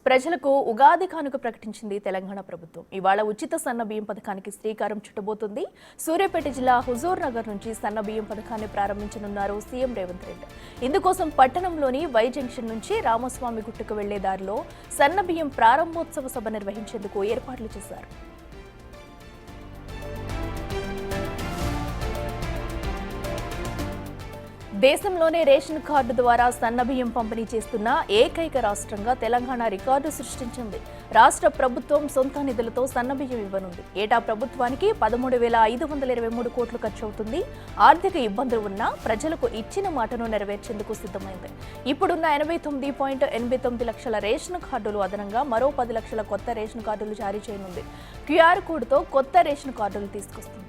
ప్రజలకు ఉగాది కానుక ప్రకటించింది తెలంగాణ ప్రభుత్వం. ఇవాళ ఉచిత సన్న బియ్యం పథకానికి శ్రీకారం చుట్టబోతుంది. సూర్యాపేట జిల్లా హుజూర్ నగర్ నుంచి సన్న బియ్యం పథకాన్ని ప్రారంభించనున్నారు సీఎం రేవంత్ రెడ్డి. ఇందుకోసం పట్టణంలోని వై జంక్షన్ నుంచి రామస్వామి గుట్టుకు వెళ్లే దారిలో సన్న బియ్యం ప్రారంభోత్సవ సభ నిర్వహించేందుకు ఏర్పాట్లు చేశారు. దేశంలోనే రేషన్ కార్డు ద్వారా సన్నబియ్యం పంపిణీ చేస్తున్న ఏకైక రాష్ట్రంగా తెలంగాణ రికార్డు సృష్టించింది. రాష్ట్ర ప్రభుత్వం సొంత నిధులతో సన్నబియ్యం ఇవ్వనుంది. ఏటా ప్రభుత్వానికి 13,523 కోట్లు ఖర్చవుతుంది. ఆర్థిక ఇబ్బందులు ఉన్నా ప్రజలకు ఇచ్చిన మాటను నెరవేర్చేందుకు సిద్ధమైంది. ఇప్పుడున్న 89.89 లక్షల రేషన్ కార్డులు అదనంగా మరో 10 లక్షల కొత్త రేషన్ కార్డులు జారీ చేయనుంది. క్యూఆర్ కోడ్తో కొత్త రేషన్ కార్డులు తీసుకొస్తుంది.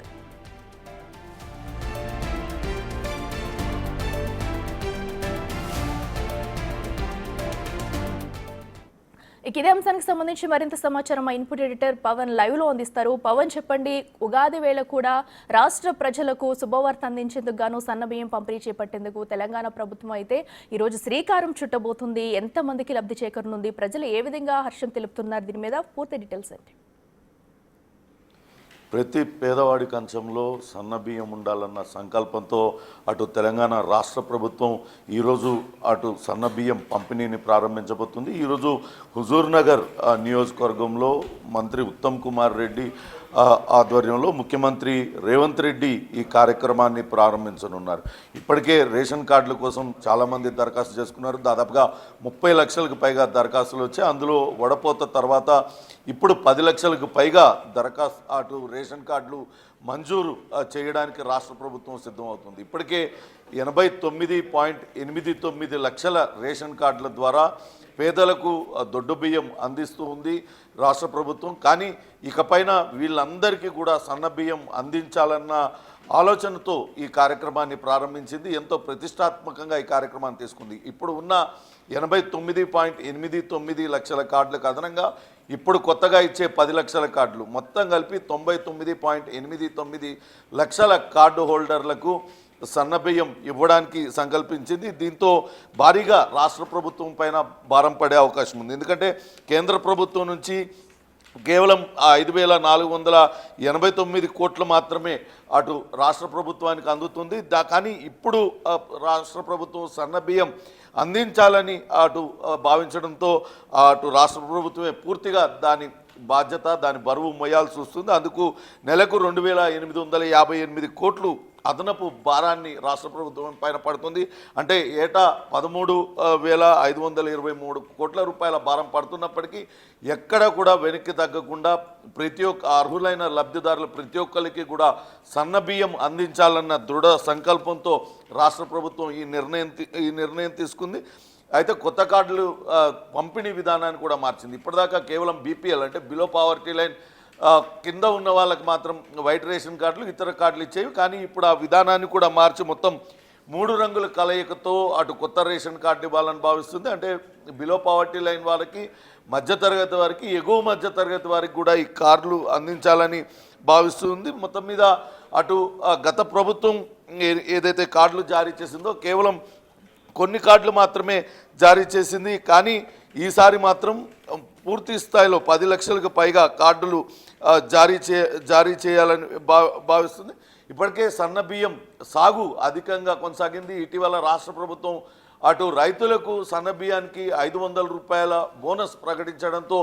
ఇదే అంశానికి సంబంధించి మరింత సమాచారం మా ఇన్పుట్ ఎడిటర్ పవన్ లైవ్ లో అందిస్తారు. పవన్, చెప్పండి, ఉగాది వేళ కూడా రాష్ట్ర ప్రజలకు శుభవార్త అందించేందుకు గాను సన్నబియ్యం పంపిణీ చేపట్టేందుకు తెలంగాణ ప్రభుత్వం అయితే ఈ రోజు శ్రీకారం చుట్టబోతుంది. ఎంత మందికి లబ్ధి చేకూరనుంది, ప్రజలు ఏ విధంగా హర్షం తెలుపుతున్నారు, దీని మీద పూర్తి డీటెయిల్స్ ఏంటి? ప్రతి పేదవాడి కంచంలో సన్నబియ్యం ఉండాలన్న సంకల్పంతో అటు తెలంగాణ రాష్ట్ర ప్రభుత్వం ఈరోజు అటు సన్నబియ్యం పంపిణీని ప్రారంభించబోతుంది. ఈరోజు హుజూర్ నగర్ నియోజకవర్గంలో మంత్రి ఉత్తమ్ కుమార్ రెడ్డి ఆధ్వర్యంలో ముఖ్యమంత్రి రేవంత్ రెడ్డి ఈ కార్యక్రమాన్ని ప్రారంభించనున్నారు. ఇప్పటికే రేషన్ కార్డుల కోసం చాలామంది దరఖాస్తు చేసుకున్నారు. దాదాపుగా 30 లక్షలకు పైగా దరఖాస్తులు వచ్చాయి. అందులో వడపోత తర్వాత ఇప్పుడు 10 లక్షలకు పైగా దరఖాస్తు అటు రేషన్ కార్డులు మంజూరు చేయడానికి రాష్ట్ర ప్రభుత్వం సిద్ధమవుతుంది. ఇప్పటికే 89.89 లక్షల రేషన్ కార్డుల ద్వారా పేదలకు దొడ్డు బియ్యం అందిస్తూ ఉంది రాష్ట్ర ప్రభుత్వం. కానీ ఇకపైన వీళ్ళందరికీ కూడా సన్న బియ్యం అందించాలన్న ఆలోచనతో ఈ కార్యక్రమాన్ని ప్రారంభించింది. ఎంతో ప్రతిష్టాత్మకంగా ఈ కార్యక్రమాన్ని తీసుకుంది. ఇప్పుడు ఉన్న 89.89 లక్షల కార్డులకు అదనంగా ఇప్పుడు కొత్తగా ఇచ్చే 10 లక్షల కార్డులు మొత్తం కలిపి 99.89 లక్షల కార్డు హోల్డర్లకు సన్నబియ్యం ఇవ్వడానికి సంకల్పించింది. దీంతో భారీగా రాష్ట్ర ప్రభుత్వం పైన భారం పడే అవకాశం ఉంది. ఎందుకంటే కేంద్ర ప్రభుత్వం నుంచి కేవలం 5,489 కోట్లు మాత్రమే అటు రాష్ట్ర ప్రభుత్వానికి అందుతుంది. కానీ ఇప్పుడు రాష్ట్ర ప్రభుత్వం సన్నబియ్యం అందించాలని అటు భావించడంతో అటు రాష్ట్ర ప్రభుత్వమే పూర్తిగా దాని బాధ్యత, దాని బరువు మోయాల్సి వస్తుంది. అందుకు నెలకు 2,858 కోట్లు అదనపు భారాన్ని రాష్ట్ర ప్రభుత్వం పైన పడుతుంది. అంటే ఏటా 13,523 కోట్ల రూపాయల భారం పడుతున్నప్పటికీ ఎక్కడ కూడా వెనక్కి తగ్గకుండా ప్రతి ఒక్క అర్హులైన లబ్ధిదారులు ప్రతి ఒక్కరికి కూడా సన్నబియ్యం అందించాలన్న దృఢ సంకల్పంతో రాష్ట్ర ప్రభుత్వం ఈ నిర్ణయం తీసుకుంది. అయితే కొత్త కార్డులు పంపిణీ విధానాన్ని కూడా మార్చింది. ఇప్పటిదాకా కేవలం బీపీఎల్ అంటే బిలో పావర్టీ లైన్ కింద ఉన్న వాళ్ళకి మాత్రం వైట్ రేషన్ కార్డులు, ఇతర కార్డులు ఇచ్చేవి. కానీ ఇప్పుడు ఆ విధానాన్ని కూడా మార్చి మొత్తం 3 రంగుల కలయికతో అటు కొత్త రేషన్ కార్డు ఇవ్వాలని భావిస్తుంది. అంటే బిలో పావర్టీ లైన్ వాళ్ళకి, మధ్యతరగతి వారికి, ఎగువ మధ్యతరగతి వారికి కూడా ఈ కార్డులు అందించాలని భావిస్తుంది. మొత్తం మీద అటు గత ప్రభుత్వం ఏదైతే కార్డులు జారీ చేసిందో కేవలం కొన్ని కార్డులు మాత్రమే జారీ చేసింది. కానీ ఈసారి మాత్రం పూర్తి స్థాయిలో 10 లక్షలకు పైగా కార్డులు జారీ చేయాలని భావిస్తుంది. ఇప్పటికే సన్నబియ్యం సాగు అధికంగా కొనసాగింది. ఇటీవల రాష్ట్ర ప్రభుత్వం అటు రైతులకు సన్నబియ్యానికి 500 రూపాయల బోనస్ ప్రకటించడంతో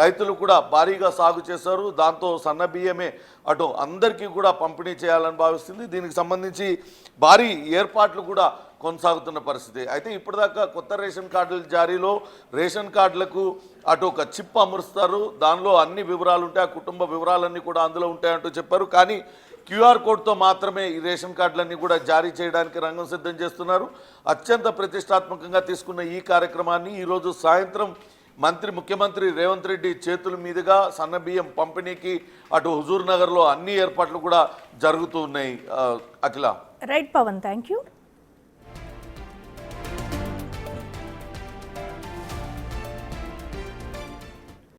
రైతులు కూడా భారీగా సాగు చేశారు. దాంతో సన్నబియ్యమే అటు అందరికీ కూడా పంపిణీ చేయాలని భావిస్తుంది. దీనికి సంబంధించి భారీ ఏర్పాట్లు కూడా కొనసాగుతున్న పరిస్థితి. అయితే ఇప్పటిదాకా కొత్త రేషన్ కార్డుల జారీలో రేషన్ కార్డులకు అటు ఒక చిప్ అమరుస్తారు. దానిలో అన్ని వివరాలు ఉంటాయి, ఆ కుటుంబ వివరాలన్నీ కూడా అందులో ఉంటాయంటూ చెప్పారు. కానీ క్యూఆర్ కోడ్తో మాత్రమే ఈ రేషన్ కార్డులన్నీ కూడా జారీ చేయడానికి రంగం సిద్ధం చేస్తున్నారు. అత్యంత ప్రతిష్టాత్మకంగా తీసుకున్న ఈ కార్యక్రమాన్ని ఈరోజు సాయంత్రం ముఖ్యమంత్రి రేవంత్ రెడ్డి చేతుల మీదుగా సన్నబియ్యం పంపిణీకి అటు హుజూర్ నగర్లో అన్ని ఏర్పాట్లు కూడా జరుగుతూ ఉన్నాయి. Akhila. Right Pavan, thank you.